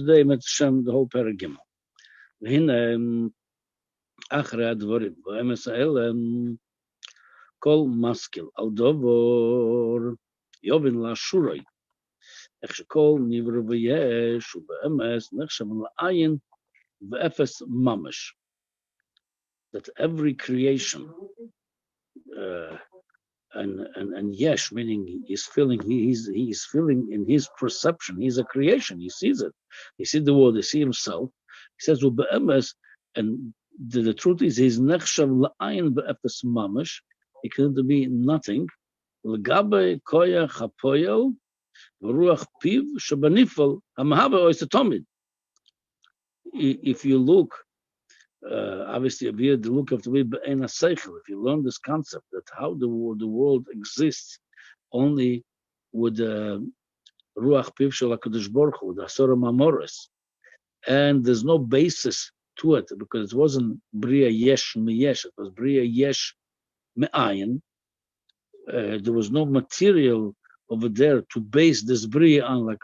today met Shem the whole paragim. Hin achre advorim. V'emes kol maskil al dovor yovin la shuroi. Ech shekol nivru v'yesh u'be'emes nechshem la'ayin v'efes mamash. That every creation and yesh, meaning he's feeling, he's feeling in his perception. He's a creation. He sees it. He sees the world. He sees himself. He says, "U'be'emes," and the truth is, he's nechshav la'ayin be'efes mamash. He can be nothing. L'gabe koyach hapoyel v'ruach piv shebanifol hamahave oisatomid. If you look. Obviously, the look of the way be'en seichel. If you learn this concept that how the world exists only with the ruach piv shel HaKadosh Baruch Hu, the asora mamoros, and there's no basis to it because it wasn't bria yesh meyesh, it was bria yesh me'ayin. There was no material over there to base this bria on, like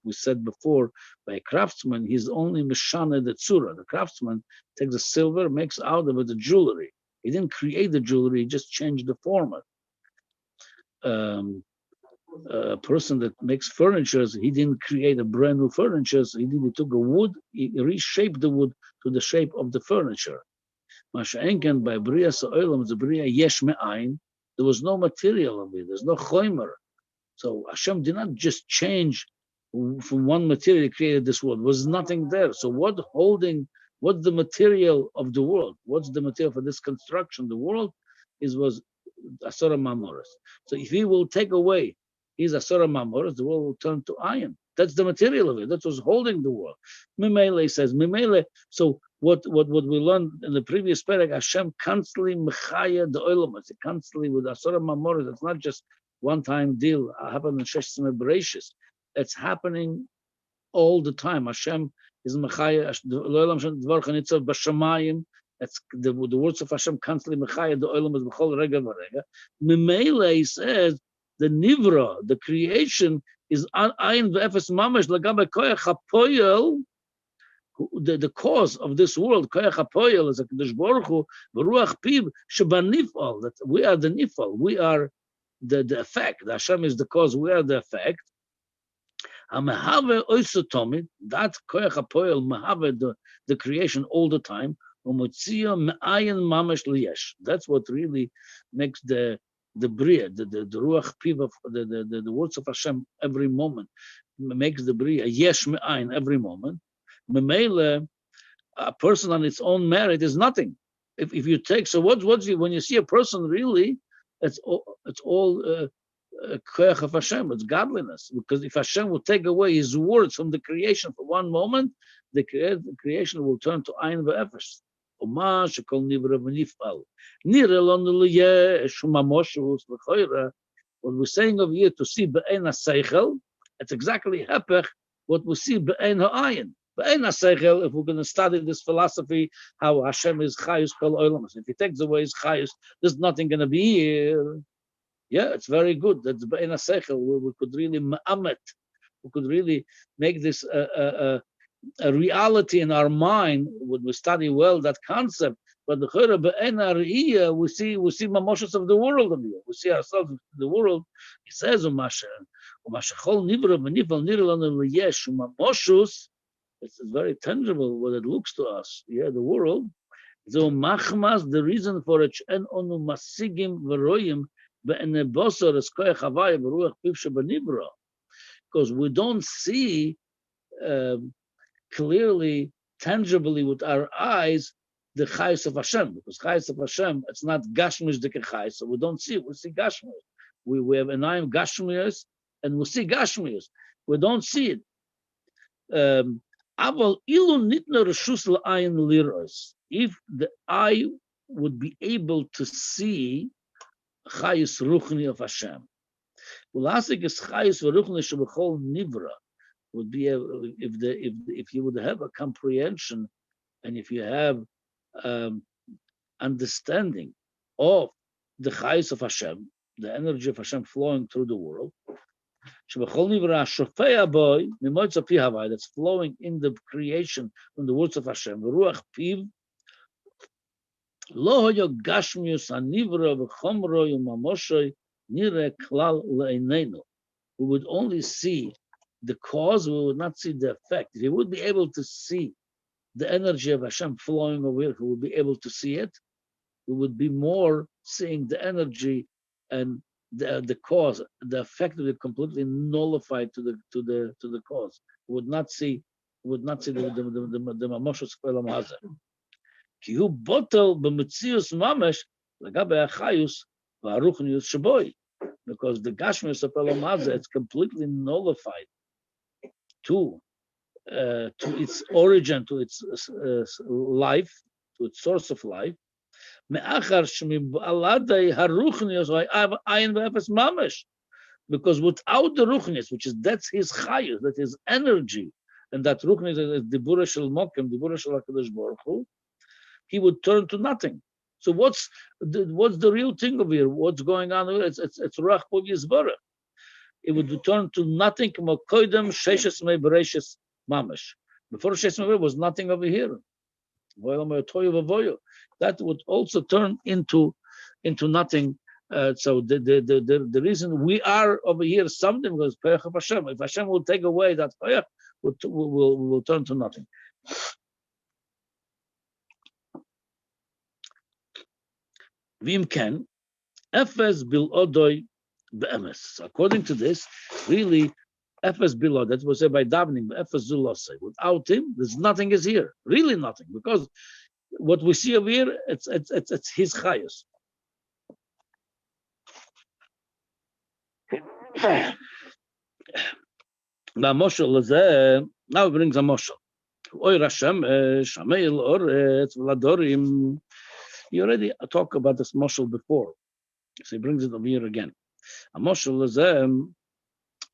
we said before, by a craftsman. He's only meshana the tzura. The craftsman takes the silver, makes out of it the jewelry. He didn't create the jewelry; he just changed the format. A person that makes furniture, he didn't create a brand new furniture. So he took a wood, he reshaped the wood to the shape of the furniture. Masha'enken by bria sa'olam, the bria yesh me'ayin. There was no material of it. There's no choimer. So Hashem did not just change from one material. He created this world. There was nothing there. So what's the material of the world? What's the material for this construction? The world was Asura Mamoros. So if he will take away his Asura Mamoros, the world will turn to iron. That's the material of it. That was holding the world. Mimele says, Mimele. So what we learned in the previous parak, Hashem constantly mechaya the oilamas, constantly with Asura Mamoros. It's not just one-time deal. Happened in Sheshem Bereshis. It's happening all the time. Hashem is mechaya the oilam dvar chanitzav b'shamayim. That's the words of Hashem constantly mechaya the oilamas b'chol rega v'rega. Mimele says the nivra, the creation, is ayin v'efes mamash lagabe koyach hapoyel. The cause of this world, koyach hapoyel, is a Kadosh Baruch Hu v'ruach piv shebanifal. That we are the nifal. We are the effect. The Hashem is the cause. We are the effect. Hamehave oisotomid. That koyach hapoyel mehave the creation all the time. Umotzia me'ayin mamash liyesh. That's what really makes the bria, the ruach piv of the words of Hashem every moment, makes the bria yesh me'ayin every moment. Memele, a person on its own merit is nothing. If you take, so what's when you see a person really, it's all koyach of Hashem. It's godliness. Because if Hashem will take away His words from the creation for one moment, the creation will turn to ayin ve'efes. What we're saying over here to see be'en ha'seichel, it's exactly hepech what we see be'en ha'ayin. Be'en ha'seichel, if we're going to study this philosophy, how Hashem is chayus kol olam. If He takes away His chayus, there's nothing going to be here. Yeah, it's very good. That's be'en ha'seichel. We could really ma'amet. We could really make this a reality in our mind when we study well that concept. But the chayra be'en ha're'iyah, we see mamoshes of the world of you. We see ourselves in the world. He says, "Umashachol nivra v'nifal nirlanu liyesh umamoshus." It's very tangible what it looks to us. Yeah, the world. So machmas, the reason for it, en onu masigim v'royim be'en bosor es koyach havaya v'ruach piv shebanivra, because we don't see clearly, tangibly with our eyes the chayus of Hashem, because chayus of Hashem, it's not gashmish de chayus, so we don't see it. We see gashmish. We have enayim gashmiyos, and we see gashmiyos. We don't see it. Aval ilu nitna reshus la'ayin liros. If the eye would be able to see chayus ruchni of Hashem, ulasik is chayus v'ruchni shebechol nivra, would be if you would have a comprehension and if you have understanding of the chayus of Hashem, the energy of Hashem flowing through the world, That's flowing in the creation from the words of Hashem. Ruach piv lo hoyo gashmius anivra v'chomro yumamoshoy nire klal le'einenu. We would only see the cause, we would not see the effect. If we would be able to see the energy of Hashem flowing over here, we would be able to see it, we would be more seeing the energy and the cause. The effect would be completely nullified to the cause. We would not see the mamoshos kolam hazeh. Ki hu botel b'metzius mamash lagabe achayus v'aruchnius shaboy, because the gashmius of kolam hazeh, it's completely nullified to its origin, to its life, to its source of life. Because without the ruchnis, that's his chayus, that is energy, and that ruchnis is the Dibura Shel Mokem, the Dibura Shel HaKadosh Baruch Hu, he would turn to nothing. So what's the real thing over here? What's going on over here? It's Ruach Puv Yisborach. It would turn to nothing. Before Sheshes Mei was nothing over here. That would also turn into nothing. So the reason we are over here something was Perach of Hashem. If Hashem will take away that Perach, will turn to nothing. Vim ken efes bil odoy be'emes. According to this, really, efes bil, that was said by davening. Efes zulosei. Without him, there's nothing is here. Really nothing, because what we see over here, it's his chayus. Now it brings a moshel. Oy Rashem shameil oretz v'ladorim. You already talked about this moshel before, so he brings it over here again. A moshel is Oy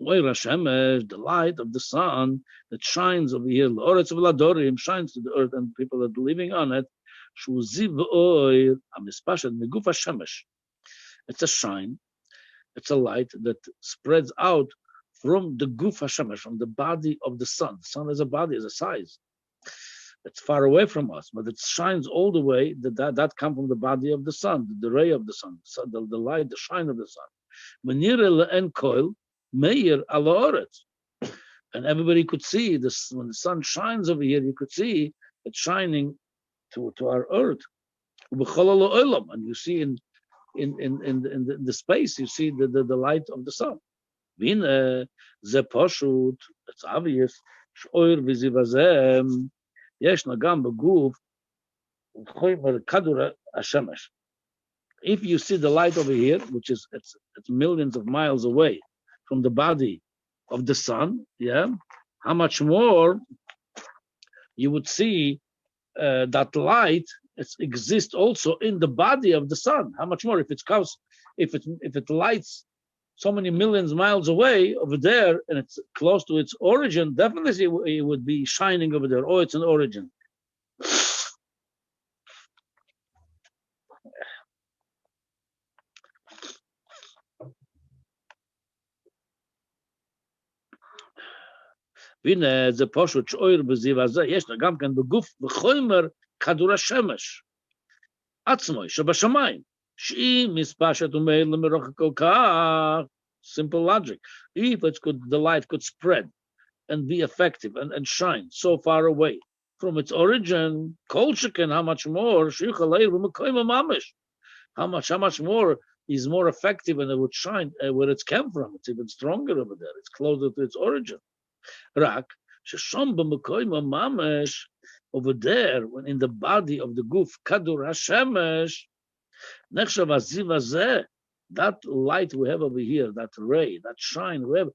Rashem, the light of the sun that shines over here. Oretz v'ladorim, shines to the earth and people that are living on it. Shuziv oy amispashet meguf hashemesh. It's a shine. It's a light that spreads out from the guf hashemesh, from the body of the sun. The sun is a body, is a size. It's far away from us, but it shines all the way. That comes from the body of the sun, the ray of the sun, the light, the shine of the sun. Menire le'en koil meir ala oretz, and everybody could see this when the sun shines over here. You could see it shining to our earth. And you see in the space, you see the light of the sun. It's obvious. If you see the light over here, which is it's millions of miles away from the body of the sun, how much more you would see that light exists also in the body of the sun. How much more if it lights so many millions of miles away over there, and it's close to its origin, definitely it would be shining over there. Oh, it's an origin. והנה זה פשוט שאויר בזיו הזה, יש גם כן בגוף וחומר כדור השמש עצמוי שבשמיים. Simple logic. If the light could spread and be effective and shine so far away from its origin, how much more is more effective, and it would shine where it's come from. It's even stronger over there. It's closer to its origin. Over there, when in the body of the guf kadur hashemesh, that light we have over here, that ray, that shine we have,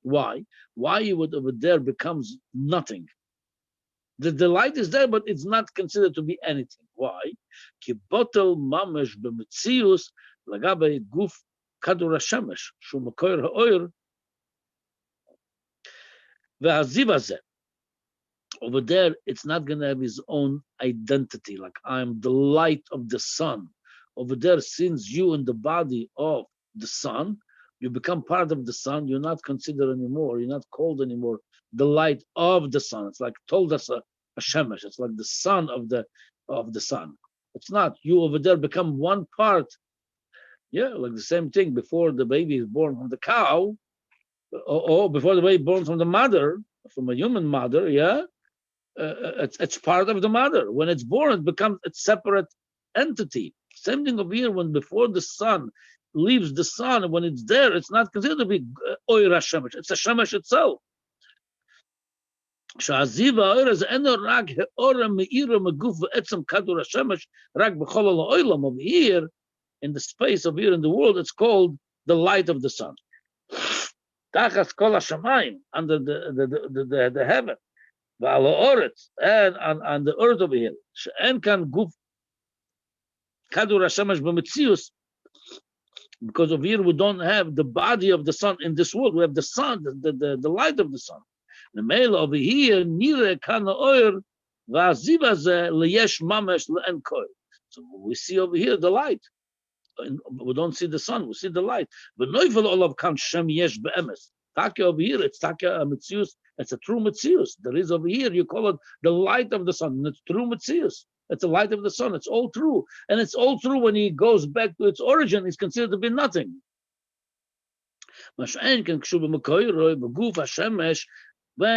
why? Why it would over there becomes nothing? The light is there, but it's not considered to be anything. Why? Kibotel mamash b'metzius lagabe guf kadur hashemesh shu makoir ha'oir ve'haziv hazeh. Over there, it's not going to have his own identity, like I'm the light of the sun. Over there, since you in the body of the sun, You become part of the sun. You're not considered anymore. You're not called anymore the light of the sun. It's like told us a shemesh. It's like the son of the sun. It's not. You over there become one part. Yeah, like the same thing before the baby is born from the cow, or before the baby born from the mother, from a human mother. Yeah, it's part of the mother. When it's born, it becomes a separate entity. Same thing over here. When before the sun leaves the sun, when it's there, it's not considered to be oira shemesh. It's a shemesh itself. Sha'aziva oira is eno rag heora meira meguf ve'etzem kadur hashemesh rag b'chol ha'olam. Over here, in the space of here in the world, it's called the light of the sun. Tachas kol hashamayim, under the heaven. And on the earth over here, she'en kan guf kadur hashemesh b'metzius, because over here we don't have the body of the sun in this world. We have the sun, the light of the sun. The male over here, nire kana oir va'aziva ze leyesh mamesh le'en koil. So we see over here the light. We don't see the sun, we see the light. But noifel olav kan shem yesh be'emes. Taka over here, it's taka a metzius. It's a true metzius. There is over here, you call it the light of the sun. It's true metzius. It's the light of the sun. It's all true. And it's all true when he goes back to its origin. It's considered to be nothing. When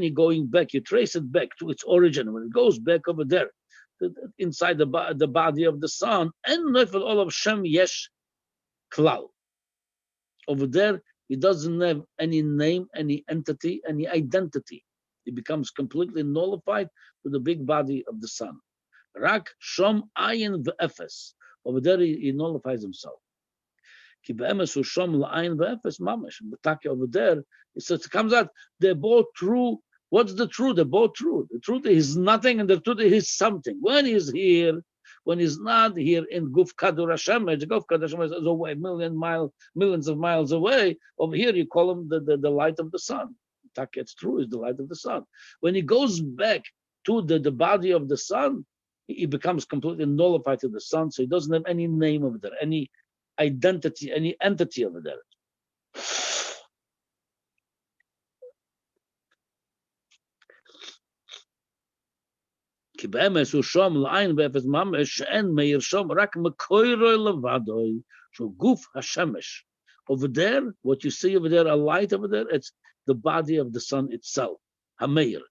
you're going back, you trace it back to its origin. When it goes back over there, inside the body of the sun, and all of Shem Yesh Klal. Over there, he doesn't have any name, any entity, any identity. He becomes completely nullified to the big body of the sun. Rak Shom Ayin Ve'efes. Over there, he nullifies himself. Ki be'emes hu Shom La'ayin Ve'efes Mamash. But over there, it comes out, they're both true. What's the truth? They're both true. The truth is nothing, and the truth is something. When he's here, when he's not here in Guf Kadur Hashemesh, Guf Kadur Hashemesh is away, millions of miles away. Over here, you call him the light of the sun. It's true, is the light of the sun. When he goes back to the body of the sun, he becomes completely nullified to the sun, so he doesn't have any name over there, any identity, any entity over there. So guf hashemesh. Over there, what you see over there, a light over there, it's the body of the sun itself. Hameir.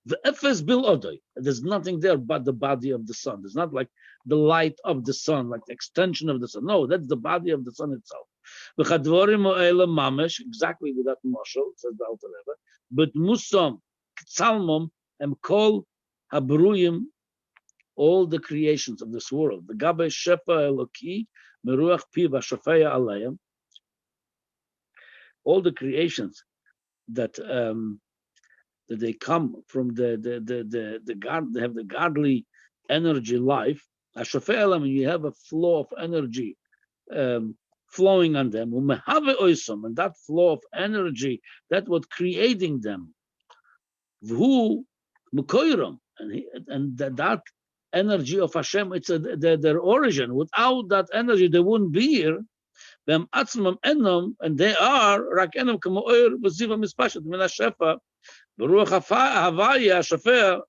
The efes bil odoi. There's nothing there but the body of the sun. There's not like the light of the sun, like the extension of the sun. No, that's the body of the sun itself. Exactly with that mashal, says the Alter Rebbe. But musam, tzalmum, and kol habruyim, all the creations of this world. The gabe shefa eloki meruach piv hashafeya alayim. All the creations that they come from the God, they have the godly energy life. Hashafeya alayim, you have a flow of energy flowing on them. And that flow of energy, that's what creating them. V'hu mukoyram. And that energy of Hashem, it's their origin. Without that energy, they wouldn't be here. And they are rak enam kamo oir v'ziva mispashet min hashefa b'ruach havaya hashafea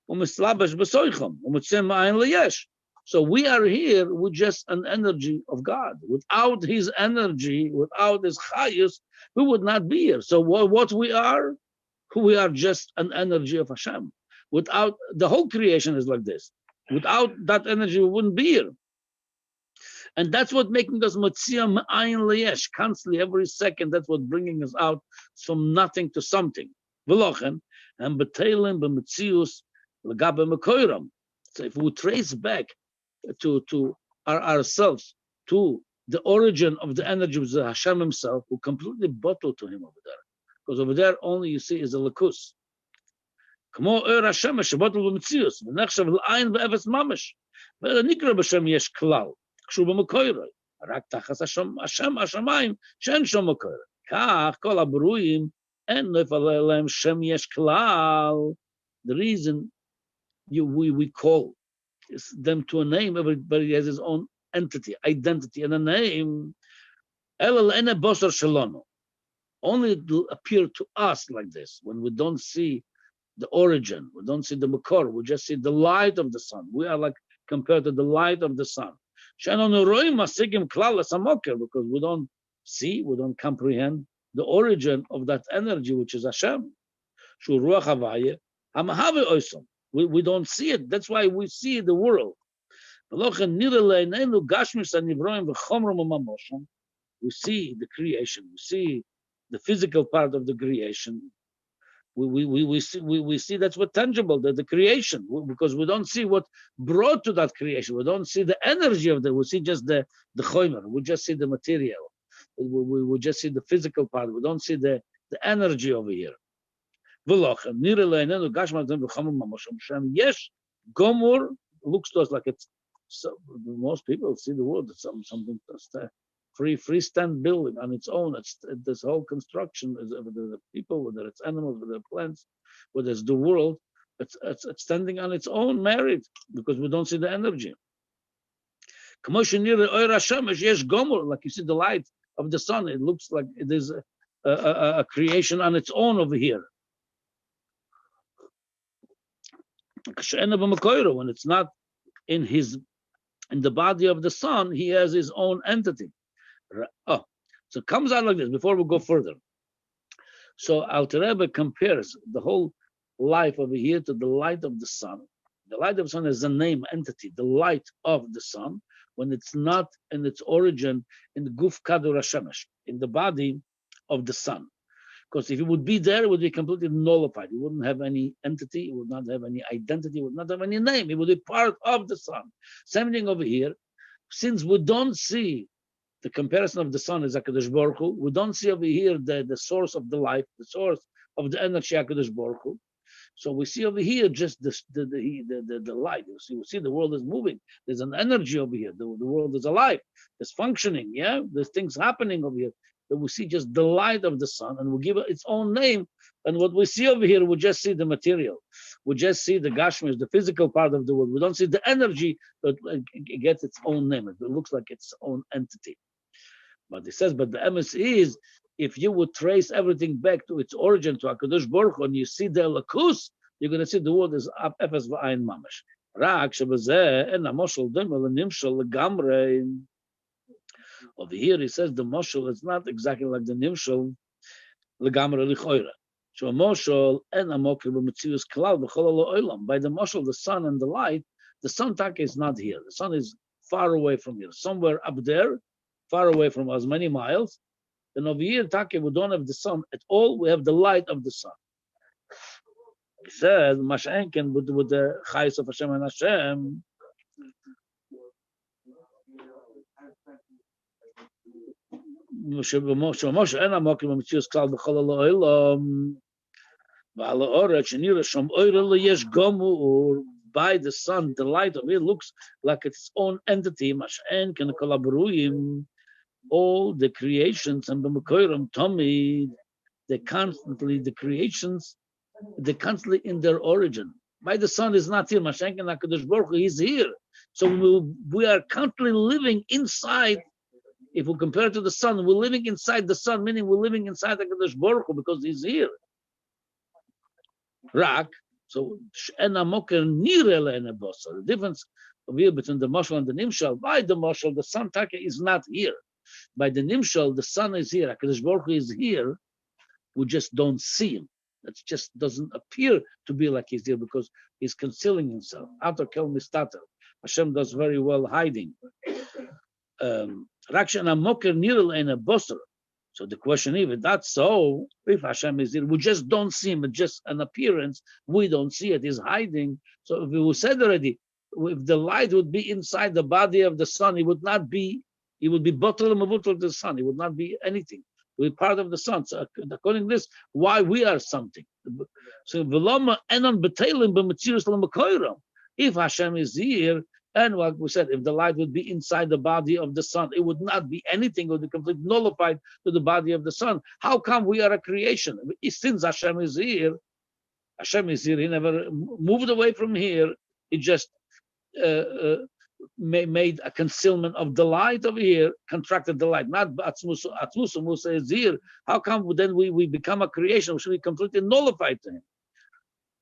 u'mislabash b'soicham u'mitzem ma'ayin leyesh. So we are here with just an energy of God. Without His energy, without His chayus, we would not be here. So what we are just an energy of Hashem. Without the whole creation is like this. Without that energy, we wouldn't be here. And that's what making us matziyah ma'ayin leyesh, constantly, every second. That's what bringing us out from nothing to something. V'lochen and b'teilim b'metzius l'gabe mekoyram. So if we trace back to ourselves, to the origin of the energy of Hashem Himself, we completely bottle to Him over there, because over there only you see is a lakus. כמו אור השמש שבוטל במציאות, ונחשב לעין ואפס ממש. ולא נקרא בשם יש כלל, קשור במקוירוי, רק תחת השמיים שאין שום מקוירוי. כך כל הברואים אין נפל להם שם יש כלל. The reason we call them to a name, everybody has his own entity, identity, and a name. Only it will appear to us like this when we don't see the origin, we don't see the makor, we just see the light of the sun. We are like compared to the light of the sun. Because we don't see, we don't comprehend the origin of that energy, which is Hashem. We don't see it. That's why we see the world. We see the creation. We see the physical part of the creation. We see that's what tangible, the creation, because we don't see what brought to that creation. We don't see the energy of that. We see just the chomer. We just see the material. We just see the physical part. We don't see the energy over here. Yes, Gomor looks to us like it's. So most people see the world as something that's freestand building on its own. It's this whole construction, whether the people, whether it's animals, whether it's plants, whether it's the world, it's standing on its own merit because we don't see the energy. Like you see the light of the sun, it looks like it is a creation on its own over here. When it's not in the body of the sun, he has his own entity. Oh, so it comes out like this before we go further. So Alter Rebbe compares the whole life over here to the light of the sun. The light of the sun is a name, entity, the light of the sun, when it's not in its origin in the Guf Kadur HaShemesh, in the body of the sun. Because if it would be there, it would be completely nullified. It wouldn't have any entity, it would not have any identity, it would not have any name. It would be part of the sun. Same thing over here. Since we don't see the comparison of the sun is HaKadosh Baruch Hu, we don't see over here the source of the life, the source of the energy HaKadosh Baruch Hu. So we see over here just the light. We see the world is moving. There's an energy over here. The world is alive. There's functioning. Yeah, there's things happening over here. That we see just the light of the sun, and we give it its own name. And what we see over here, we just see the material. We just see the gashmish, the physical part of the world. We don't see the energy that it gets its own name. It looks like its own entity. But it says, but the emes is, if you would trace everything back to its origin, to HaKadosh Baruch Hu, and you see the Elokus, you're going to see the world is Efes V'ayin Mamash. Rak shebazeh en hamoshel doma lenimshel legamrei. Over here, he says the moshel is not exactly like the nimshel legamrei lichoira. So moshel en hamokir b'metzius klal b'chol ha'olam. By the moshel, the sun and the light, the sun taka is not here. The sun is far away from here, somewhere up there, far away from us, many miles. Then over here, Taki, we don't have the sun at all. We have the light of the sun. He says, Masha'enken with the Chayes of Hashem and Hashem. Moshe ena mokim b'metzius klal b'chol ha'olam. V'ala oret shenira shom oire leyesh gomur. By the sun, the light of it looks like its own entity. Masha'enken kol habruyim. All the creations and the Mekoirim Tomid, they're constantly in their origin. By the sun is not here. Mashenk and HaKadosh Baruch Hu, he's here. So we are constantly living inside. If we compare it to the sun, we're living inside the sun, meaning we're living inside HaKadosh Baruch Hu because he's here. Rak. So the difference over here between the Mashal and the Nimshal, by the Mashal, the sun Taka is not here. By the Nimshal, the sun is here. HaKadosh Baruch Hu is here. We just don't see him. That just doesn't appear to be like he's here because he's concealing himself. Ato kel mistater. Hashem does very well hiding. Rakshan amoker nirel ein a bosser. So the question is, if that's so, if Hashem is here, we just don't see him. It's just an appearance. We don't see it. He's hiding. So if we said already, if the light would be inside the body of the sun, it would not be. He would be bottle and mavutal to the sun. He would not be anything. We're part of the sun. So according to this, why we are something. So if Hashem is here, and like we said, if the light would be inside the body of the sun, it would not be anything. It would be completely nullified to the body of the sun. How come we are a creation? Since Hashem is here, He never moved away from here. He just made a concealment of delight over here, contracted delight, not Atzmusa. Atzmusa Musa is here. How come then we become a creation which should be completely nullified to him?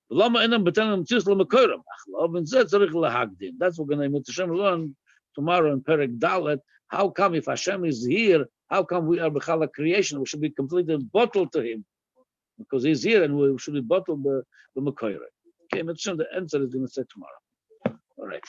That's what we're going to learn tomorrow in Perek Dalet. How come if Hashem is here, how come we are B'chal a creation? We should be completely bottled to him because he's here and we should be bottled the Mekoyre. Okay, the answer is going to say tomorrow. All right.